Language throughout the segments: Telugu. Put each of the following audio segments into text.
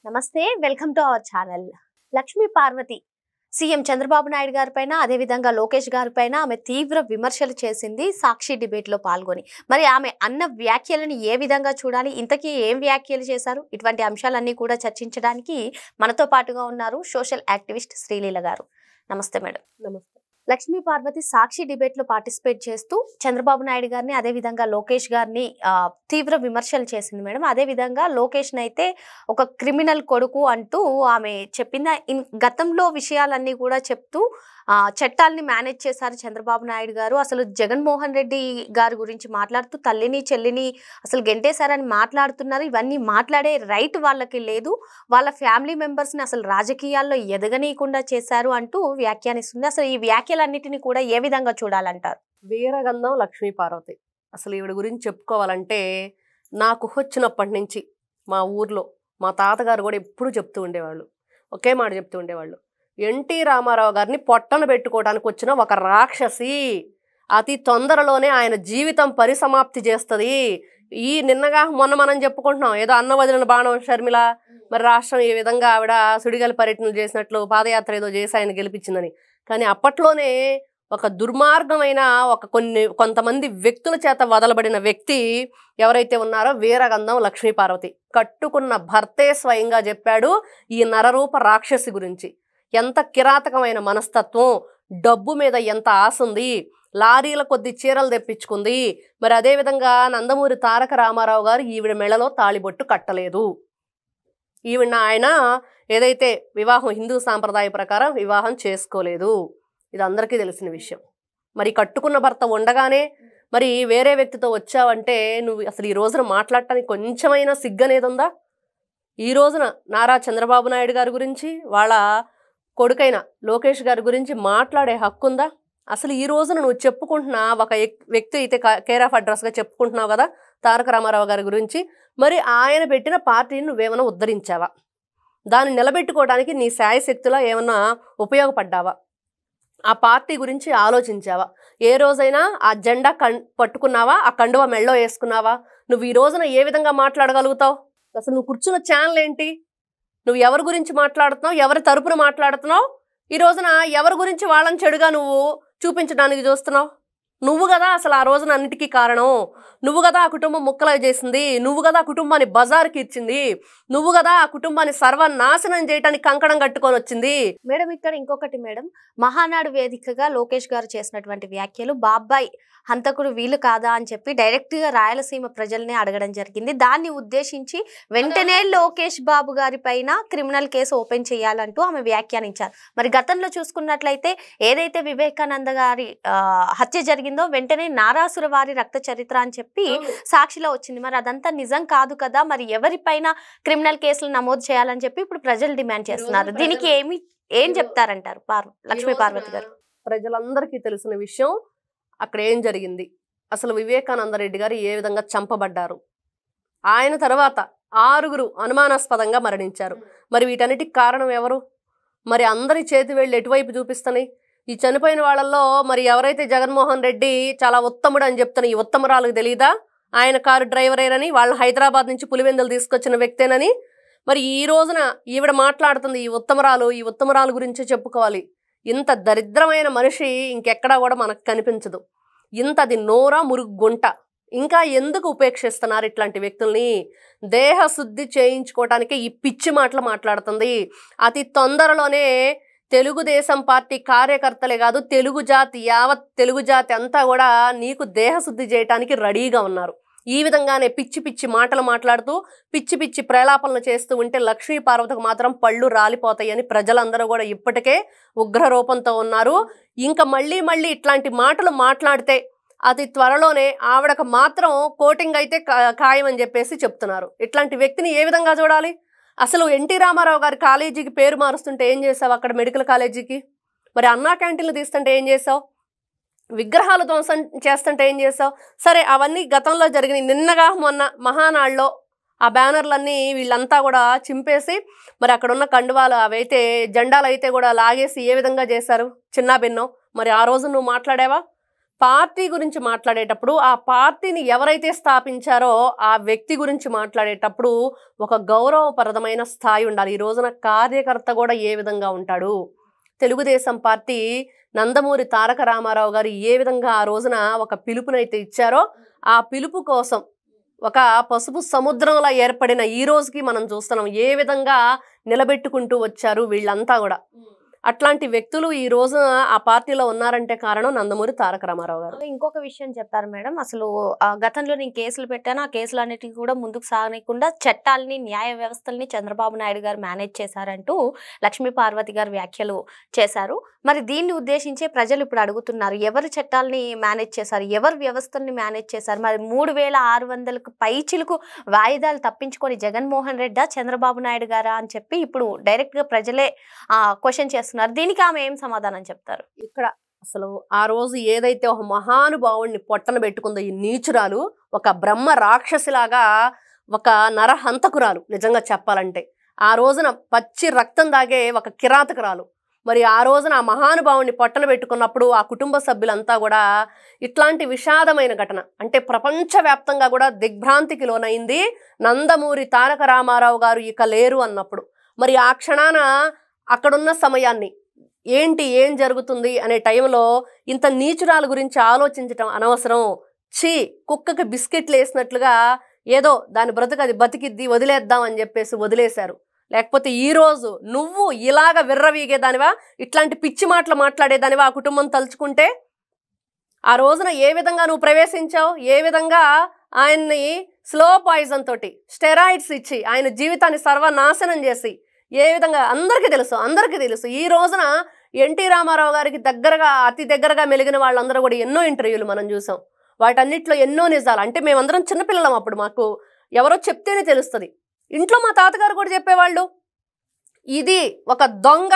నమస్తే, welcome to our channel. Lakshmi Parvati CM Chandrababu Naidu గారి పైన, అదేవిధంగా లోకేష్ గారి పైన ఆమె తీవ్ర విమర్శలు చేసింది సాక్షి డిబేట్లో పాల్గొని. మరి ఆమె అన్న వ్యాఖ్యలను ఏ విధంగా చూడాలి, ఇంతకీ ఏం వ్యాఖ్యలు చేశారు, ఇటువంటి అంశాలన్నీ కూడా చర్చించడానికి మనతో పాటుగా ఉన్నారు సోషల్ యాక్టివిస్ట్ శ్రీలీల గారు. నమస్తే మేడం. నమస్తే. లక్ష్మీ పార్వతి సాక్షి డిబేట్లో పార్టిసిపేట్ చేస్తూ చంద్రబాబు నాయుడు గారిని, అదేవిధంగా లోకేష్ గారిని తీవ్ర విమర్శలు చేసింది మేడం. అదేవిధంగా లోకేష్ని అయితే ఒక క్రిమినల్ కొడుకు అంటూ ఆమె చెప్పింది. గతంలో విషయాలన్నీ కూడా చెప్తూ చట్టాలని మేనేజ్ చేశారు చంద్రబాబు నాయుడు గారు. అసలు జగన్మోహన్ రెడ్డి గారి గురించి మాట్లాడుతూ తల్లిని చెల్లిని అసలు గెంటేశారని మాట్లాడుతున్నారు. ఇవన్నీ మాట్లాడే రైట్ వాళ్ళకి లేదు, వాళ్ళ ఫ్యామిలీ మెంబర్స్ని అసలు రాజకీయాల్లో ఎదగనీయకుండా చేశారు అంటూ వ్యాఖ్యానిస్తుంది. అసలు ఈ వ్యాఖ్యలన్నిటిని కూడా ఏ విధంగా చూడాలంటారు? వీరగంధం లక్ష్మీ పార్వతి. అసలు ఈవిడ గురించి చెప్పుకోవాలంటే, నాకు వచ్చినప్పటి నుంచి మా ఊర్లో మా తాతగారు కూడా ఎప్పుడు చెప్తూ ఉండేవాళ్ళు, ఒకే మాట చెప్తూ ఉండేవాళ్ళు, ఎన్టీ రామారావు గారిని పొట్టన పెట్టుకోవడానికి వచ్చిన ఒక రాక్షసి, అతి తొందరలోనే ఆయన జీవితం పరిసమాప్తి చేస్తుంది. ఈ నిన్నగా మొన్న మనం చెప్పుకుంటున్నాం, ఏదో అన్న వదిలిన బాణం షర్మిల, మరి రాష్ట్రం ఈ విధంగా ఆవిడ సుడిగాలి పర్యటనలు చేసినట్లు పాదయాత్ర ఏదో చేసి ఆయన గెలిపించిందని. కానీ అప్పట్లోనే ఒక దుర్మార్గమైన కొంతమంది వ్యక్తుల చేత వదలబడిన వ్యక్తి ఎవరైతే ఉన్నారో వీరగంధం లక్ష్మీ పార్వతి. కట్టుకున్న భర్తే స్వయంగా చెప్పాడు ఈ నరరూప రాక్షసి గురించి. ఎంత కిరాతకమైన మనస్తత్వం, డబ్బు మీద ఎంత ఆశ ఉంది, లారీల కొద్ది చీరలు తెప్పించుకుంది. మరి అదేవిధంగా నందమూరి తారక రామారావు గారు ఈవిడ మెడలో తాళిబొట్టు కట్టలేదు. ఈవిడ ఆయన ఏదైతే వివాహం హిందూ సాంప్రదాయ ప్రకారం వివాహం చేసుకోలేదు. ఇది అందరికీ తెలిసిన విషయం. మరి కట్టుకున్న భర్త ఉండగానే మరి వేరే వ్యక్తితో వచ్చావంటే నువ్వు అసలు ఈ రోజున మాట్లాడటానికి కొంచెమైనా సిగ్గనేది ఉందా? ఈ రోజున నారా చంద్రబాబు నాయుడు గారి గురించి, వాళ్ళ కొడుకైన లోకేష్ గారి గురించి మాట్లాడే హక్కు ఉందా? అసలు ఈ రోజున నువ్వు చెప్పుకుంటున్నా ఒక వ్యక్తి అయితే కేర్ ఆఫ్ అడ్రస్గా చెప్పుకుంటున్నావు కదా తారక రామారావు గారి గురించి. మరి ఆయన పెట్టిన పార్టీని నువ్వేమైనా ఉద్ధరించావా? దాన్ని నిలబెట్టుకోవడానికి నీ శాయశక్తిలో ఏమన్నా ఉపయోగపడ్డావా? ఆ పార్టీ గురించి ఆలోచించావా? ఏ రోజైనా ఆ జెండా పట్టుకున్నావా? ఆ కండువ మెళ్ళో వేసుకున్నావా? నువ్వు ఈ రోజున ఏ విధంగా మాట్లాడగలుగుతావు? అసలు నువ్వు కూర్చున్న ఛానల్ ఏంటి? నువ్వు ఎవరి గురించి మాట్లాడుతున్నావు, ఎవరి తరపున మాట్లాడుతున్నావు? ఈ రోజున ఎవరి గురించి వాళ్ళని చెడుగా నువ్వు చూపించడానికి చూస్తున్నావు? నువ్వు కదా అసలు ఆ రోజున అన్నిటికీ కారణం. నువ్వు కదా ఆ కుటుంబం ముక్కలు చేసింది. నువ్వు కదా ఆ కుటుంబాన్ని బజార్కి ఇచ్చింది. నువ్వు కదా ఆ కుటుంబాన్ని సర్వనాశనం చేయడానికి కంకణం కట్టుకొని వచ్చింది. మేడం, ఇక్కడ ఇంకొకటి మేడం, మహానాడు వేదికగా లోకేష్ గారు చేసినటువంటి వ్యాఖ్యలు బాబాయ్ హంతకుడు వీళ్ళు కాదా అని చెప్పి డైరెక్ట్గా రాయలసీమ ప్రజల్ని అడగడం జరిగింది. దాన్ని ఉద్దేశించి వెంటనే లోకేష్ బాబు గారి పైన క్రిమినల్ కేసు ఓపెన్ చేయాలంటూ ఆమె వ్యాఖ్యానించారు. మరి గతంలో చూసుకున్నట్లయితే ఏదైతే వివేకానంద గారి హత్య జరిగిందో వెంటనే నారాసుర వారి రక్త చరిత్ర అని చెప్పి సాక్షిలో వచ్చింది. మరి అదంతా నిజం కాదు కదా, మరి ఎవరిపైన క్రిమినల్ కేసులు నమోదు చేయాలని చెప్పి ఇప్పుడు ప్రజలు డిమాండ్ చేస్తున్నారు. దీనికి ఏం చెప్తారంటారు లక్ష్మీ పార్వతి గారు? ప్రజలందరికీ తెలిసిన విషయం అక్కడ ఏం జరిగింది. అసలు వివేకానంద రెడ్డి గారు ఏ విధంగా చంపబడ్డారు, ఆయన తర్వాత 6 అనుమానాస్పదంగా మరణించారు. మరి వీటన్నిటికి కారణం ఎవరు? మరి అందరి చేతి వేళ్ళు ఎటువైపు చూపిస్తున్నాయి? ఈ చనిపోయిన వాళ్ళల్లో మరి ఎవరైతే జగన్మోహన్ రెడ్డి చాలా ఉత్తముడు అని చెప్తున్న ఈ ఉత్తమరాలకు తెలియదా ఆయన కారు డ్రైవరేనని, వాళ్ళని హైదరాబాద్ నుంచి పులివెందులు తీసుకొచ్చిన వ్యక్తేనని? మరి ఈ రోజున ఈవిడ మాట్లాడుతుంది ఈ ఉత్తమరాలు గురించే చెప్పుకోవాలి. ఇంత దరిద్రమైన మనిషి ఇంకెక్కడా కూడా మనకు కనిపించదు. ఇంతది నోరా మురుగు గుంట. ఇంకా ఎందుకు ఉపేక్షిస్తున్నారు ఇట్లాంటి వ్యక్తుల్ని? దేహశుద్ధి చేయించుకోవటానికి ఈ పిచ్చి మాటలు మాట్లాడుతుంది. అతి తొందరలోనే తెలుగుదేశం పార్టీ కార్యకర్తలే కాదు, యావత్ తెలుగు జాతి అంతా కూడా నీకు దేహశుద్ధి చేయటానికి రెడీగా ఉన్నారు. ఈ విధంగానే పిచ్చి పిచ్చి మాటలు మాట్లాడుతూ పిచ్చి పిచ్చి ప్రలాపనలు చేస్తూ ఉంటే లక్ష్మీ పార్వతికి మాత్రం పళ్ళు రాలిపోతాయని ప్రజలందరూ కూడా ఇప్పటికే ఉగ్ర రూపంతో ఉన్నారు. ఇంకా మళ్ళీ ఇట్లాంటి మాటలు మాట్లాడితే అతి త్వరలోనే ఆవిడకు మాత్రం కోటింగ్ అయితే ఖాయం అని చెప్పేసి చెప్తున్నారు. ఇట్లాంటి వ్యక్తిని ఏ విధంగా చూడాలి? అసలు ఎన్టీ రామారావు గారి కాలేజీకి పేరు మారుస్తుంటే ఏం చేసావు? అక్కడ మెడికల్ కాలేజీకి మరి అన్నా క్యాంటీన్లు తీస్తుంటే ఏం చేసావు? విగ్రహాలు ధ్వంసం చేస్తుంటే ఏం చేసావు? సరే, అవన్నీ గతంలో జరిగినాయి. నిన్నగా మొన్న మహానాడులో ఆ బ్యానర్లన్నీ వీళ్ళంతా కూడా చింపేసి మరి అక్కడ ఉన్న కండువాలు అవైతే జెండాలు అయితే కూడా లాగేసి ఏ విధంగా చేశారు చిన్న భిన్నం. మరి ఆ రోజు నువ్వు మాట్లాడావా? పార్టీ గురించి మాట్లాడేటప్పుడు ఆ పార్టీని ఎవరైతే స్థాపించారో ఆ వ్యక్తి గురించి మాట్లాడేటప్పుడు ఒక గౌరవప్రదమైన స్థాయి ఉండాలి. ఈ రోజున కార్యకర్త కూడా ఏ విధంగా ఉంటాడు, తెలుగుదేశం పార్టీ నందమూరి తారక రామారావు గారు ఏ విధంగా ఆ రోజున ఒక పిలుపునైతే ఇచ్చారో ఆ పిలుపు కోసం ఒక పసుపు సముద్రంలా ఏర్పడిన ఈ రోజుకి మనం చూస్తున్నాం ఏ విధంగా నిలబెట్టుకుంటూ వచ్చారు వీళ్ళంతా కూడా. అట్లాంటి వ్యక్తులు ఈ రోజు ఆ పార్టీలో ఉన్నారంటే కారణం నందమూరి తారక రామారావు గారు. ఇంకొక విషయం చెప్పారు మేడం, అసలు గతంలో నేను కేసులు పెట్టాను, ఆ కేసులు అన్నిటికీ కూడా ముందుకు సాగనీయకుండా చట్టాలని న్యాయ వ్యవస్థల్ని చంద్రబాబు నాయుడు గారు మేనేజ్ చేశారంటూ లక్ష్మీ పార్వతి గారు వ్యాఖ్యలు చేశారు. మరి దీన్ని ఉద్దేశించే ప్రజలు ఇప్పుడు అడుగుతున్నారు, ఎవరు చట్టాలని మేనేజ్ చేశారు, ఎవరు వ్యవస్థల్ని మేనేజ్ చేశారు? మరి 3600కు పైచిలకు వాయిదాలు తప్పించుకొని జగన్మోహన్ రెడ్డా చంద్రబాబు నాయుడు గారా అని చెప్పి ఇప్పుడు డైరెక్ట్ గా ప్రజలే క్వశ్చన్ చేస్తున్నారు. దీనికి ఆమె ఏం సమాధానం చెప్తారు? ఇక్కడ అసలు ఆ రోజు ఏదైతే ఒక మహానుభావుడిని పొట్టన పెట్టుకుందో ఈ నీచురాలు, ఒక బ్రహ్మ రాక్షసిలాగా, ఒక నరహంతకురాలు నిజంగా చెప్పాలంటే, ఆ రోజున పచ్చి రక్తం దాగే ఒక కిరాతకురాలు. మరి ఆ రోజున ఆ మహానుభావుడిని పొట్టన పెట్టుకున్నప్పుడు ఆ కుటుంబ సభ్యులంతా కూడా ఇట్లాంటి విషాదమైన ఘటన అంటే ప్రపంచవ్యాప్తంగా కూడా దిగ్భ్రాంతికి లోనైంది. నందమూరి తారక రామారావు గారు ఇక లేరు అన్నప్పుడు మరి ఆ క్షణాన అక్కడున్న సమయాన్ని ఏంటి ఏం జరుగుతుంది అనే టైంలో ఇంత నీచురాల గురించి ఆలోచించటం అనవసరం. కుక్కకి బిస్కెట్లు వేసినట్లుగా ఏదో దాని బ్రతుకు అది బతికిద్ది వదిలేద్దాం అని చెప్పేసి వదిలేశారు. లేకపోతే ఈరోజు నువ్వు ఇలాగ విర్రవీగేదానివా, ఇట్లాంటి పిచ్చి మాటలు మాట్లాడేదానివా ఆ కుటుంబం తలుచుకుంటే? ఆ రోజున ఏ విధంగా నువ్వు ప్రవేశించావు, ఏ విధంగా ఆయన్ని స్లో పాయిజన్ తోటి స్టెరాయిడ్స్ ఇచ్చి ఆయన జీవితాన్ని సర్వనాశనం చేసి ఏ విధంగా అందరికీ తెలుసు. ఈ రోజున ఎన్టీ రామారావు గారికి దగ్గరగా అతి దగ్గరగా మెలిగిన వాళ్ళందరూ కూడా ఎన్నో ఇంటర్వ్యూలు మనం చూసాం. వాటన్నిటిలో ఎన్నో నిజాలు. అంటే మేమందరం చిన్నపిల్లలం అప్పుడు, మాకు ఎవరో చెప్తేనే తెలుస్తుంది. ఇంట్లో మా తాతగారు కూడా చెప్పేవాళ్ళు, ఇది ఒక దొంగ.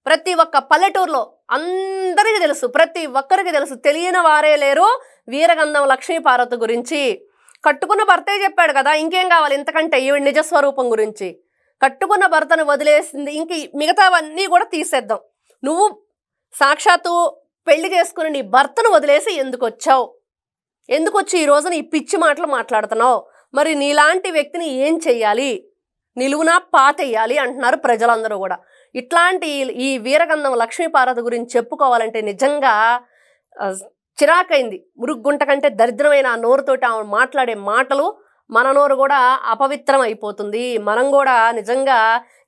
ప్రతి ఒక్క పల్లెటూరులో అందరికీ తెలుసు, ప్రతి ఒక్కరికి తెలుసు. తెలియని వారే లేరు వీరగంధం లక్ష్మీ పార్వతి గురించి. కట్టుకున్న భర్తే చెప్పాడు కదా, ఇంకేం కావాలి ఇంతకంటే? ఈవిడ నిజస్వరూపం గురించి, కట్టుకున్న భర్తను వదిలేసింది, ఇంక మిగతావన్నీ కూడా తీసేద్దాం. నువ్వు సాక్షాత్తు పెళ్లి చేసుకుని నీ భర్తను వదిలేసి ఎందుకు వచ్చావు? ఎందుకు వచ్చి ఈ రోజున ఈ పిచ్చి మాటలు మాట్లాడుతున్నావు? మరి నీలాంటి వ్యక్తిని ఏం చెయ్యాలి? నిలువునా పాతేయాలి అంటున్నారు ప్రజలందరూ కూడా. ఇట్లాంటి ఈ వీరగంధం లక్ష్మీ పార్వతి గురించి చెప్పుకోవాలంటే నిజంగా చిరాకైంది. మురుగుంట కంటే దరిద్రమైన ఆ నోరుతోటి ఆమె మాట్లాడే మాటలు మన నోరు కూడా అపవిత్రం అయిపోతుంది. మనం కూడా నిజంగా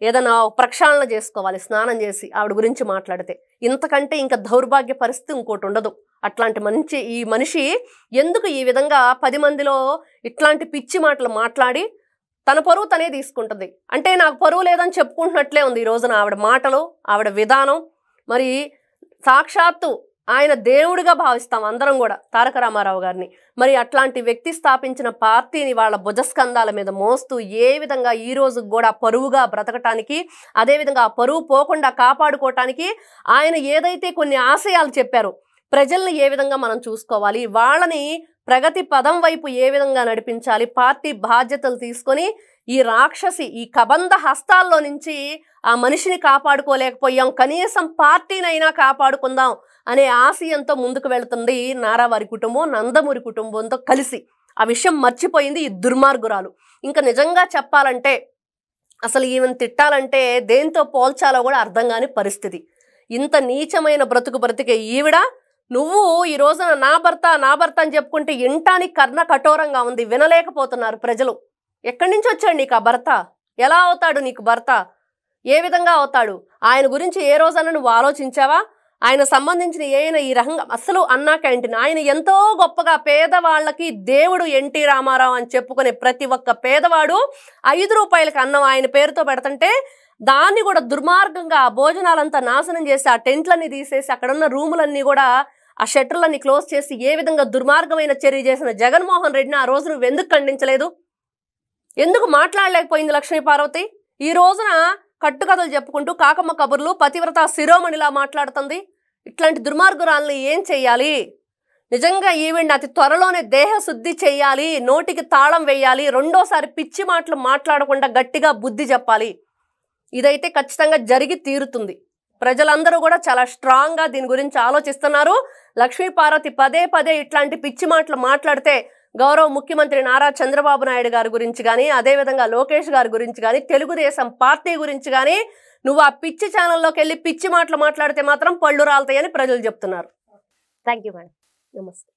ఏదైనా ప్రక్షాళన చేసుకోవాలి, స్నానం చేసి ఆవిడ గురించి మాట్లాడితే. ఇంతకంటే ఇంకా దౌర్భాగ్య పరిస్థితి ఇంకోటి ఉండదు. అట్లాంటి ఈ మనిషి ఎందుకు ఈ విధంగా 10 మందిలో ఇట్లాంటి పిచ్చి మాటలు మాట్లాడి తన పరువు తనే తీసుకుంటుంది? అంటే నాకు పరువు లేదని చెప్పుకుంటున్నట్లే ఉంది ఈ రోజున ఆవిడ మాటలు, ఆవిడ విధానం. మరి సాక్షాత్తు ఆయన దేవుడిగా భావిస్తాం అందరం కూడా తారక రామారావు గారిని. మరి అట్లాంటి వ్యక్తి స్థాపించిన పార్టీని వాళ్ళ భుజస్కంధాల మీద మోస్తూ ఏ విధంగా ఈ రోజు కూడా పరువుగా బ్రతకటానికి, అదేవిధంగా ఆ పరువు పోకుండా కాపాడుకోవటానికి ఆయన ఏదైతే కొన్ని ఆశయాలు చెప్పారో, ప్రజల్ని ఏ విధంగా మనం చూసుకోవాలి, వాళ్ళని ప్రగతి పదం వైపు ఏ విధంగా నడిపించాలి, పార్టీ బాధ్యతలు తీసుకొని ఈ రాక్షసి ఈ కబంధ హస్తాల్లో నుంచి ఆ మనిషిని కాపాడుకోలేకపోయాం, కనీసం పార్టీనైనా కాపాడుకుందాం అనే ఆశయంతో ముందుకు వెళుతుంది నారావారి కుటుంబం, నందమూరి కుటుంబంతో కలిసి. ఆ విషయం మర్చిపోయింది ఈ దుర్మార్గురాలు. ఇంకా నిజంగా చెప్పాలంటే అసలు ఈవెన్ తిట్టాలంటే దేంతో పోల్చాలో కూడా అర్థం కాని పరిస్థితి. ఇంత నీచమైన బ్రతికే ఈవిడ, నువ్వు ఈ రోజున నా భర్త అని చెప్పుకుంటే ఇంటానికి కర్ణ కఠోరంగా ఉంది, వినలేకపోతున్నారు ప్రజలు. ఎక్కడి నుంచి వచ్చాడు నీకు ఆ భర్త? ఎలా అవుతాడు నీకు భర్త? ఏ విధంగా అవుతాడు? ఆయన గురించి ఏ రోజన్నా నువ్వు ఆలోచించావా? ఆయన సంబంధించిన ఈ రకంగా అసలు అన్నా క్యాంటీన్ ఆయన ఎంతో గొప్పగా పేదవాళ్ళకి దేవుడు ఎన్టీ రామారావు అని చెప్పుకునే ప్రతి ఒక్క పేదవాడు 5 రూపాయలకి అన్నం ఆయన పేరుతో పెడుతుంటే దాన్ని కూడా దుర్మార్గంగా ఆ భోజనాలంతా నాశనం చేసి ఆ టెంట్లన్నీ తీసేసి అక్కడున్న రూములన్నీ కూడా ఆ షట్టర్లన్నీ క్లోజ్ చేసి ఏ విధంగా దుర్మార్గమైన చర్య చేసిన జగన్మోహన్ రెడ్డిని ఆ రోజు నువ్వు ఎందుకు ఖండించలేదు? ఎందుకు మాట్లాడలేకపోయింది లక్ష్మీ పార్వతి? ఈ రోజున కట్టుకథలు చెప్పుకుంటూ కాకమ్మ కబుర్లు పతివ్రత శిరోమణిలా మాట్లాడుతుంది. ఇట్లాంటి దుర్మార్గురాల్ని ఏం చెయ్యాలి? నిజంగా ఈవిడ్ని అతి త్వరలోనే దేహశుద్ధి చెయ్యాలి, నోటికి తాళం వేయాలి, రెండోసారి పిచ్చి మాటలు మాట్లాడకుండా గట్టిగా బుద్ధి చెప్పాలి. ఇదైతే ఖచ్చితంగా జరిగి తీరుతుంది. ప్రజలందరూ కూడా చాలా స్ట్రాంగ్ గా దీని గురించి ఆలోచిస్తున్నారు. లక్ష్మీ పార్వతి పదే పదే ఇట్లాంటి పిచ్చి మాటలు మాట్లాడితే గౌరవ ముఖ్యమంత్రి నారా చంద్రబాబు నాయుడు గారి గురించి కానీ, అదేవిధంగా లోకేష్ గారి గురించి కానీ, తెలుగుదేశం పార్టీ గురించి కానీ నువ్వు ఆ పిచ్చి ఛానల్లోకి వెళ్ళి పిచ్చి మాటలు మాట్లాడితే మాత్రం పళ్ళు రాలుతాయని ప్రజలు చెప్తున్నారు. Thank you madam. నమస్తే.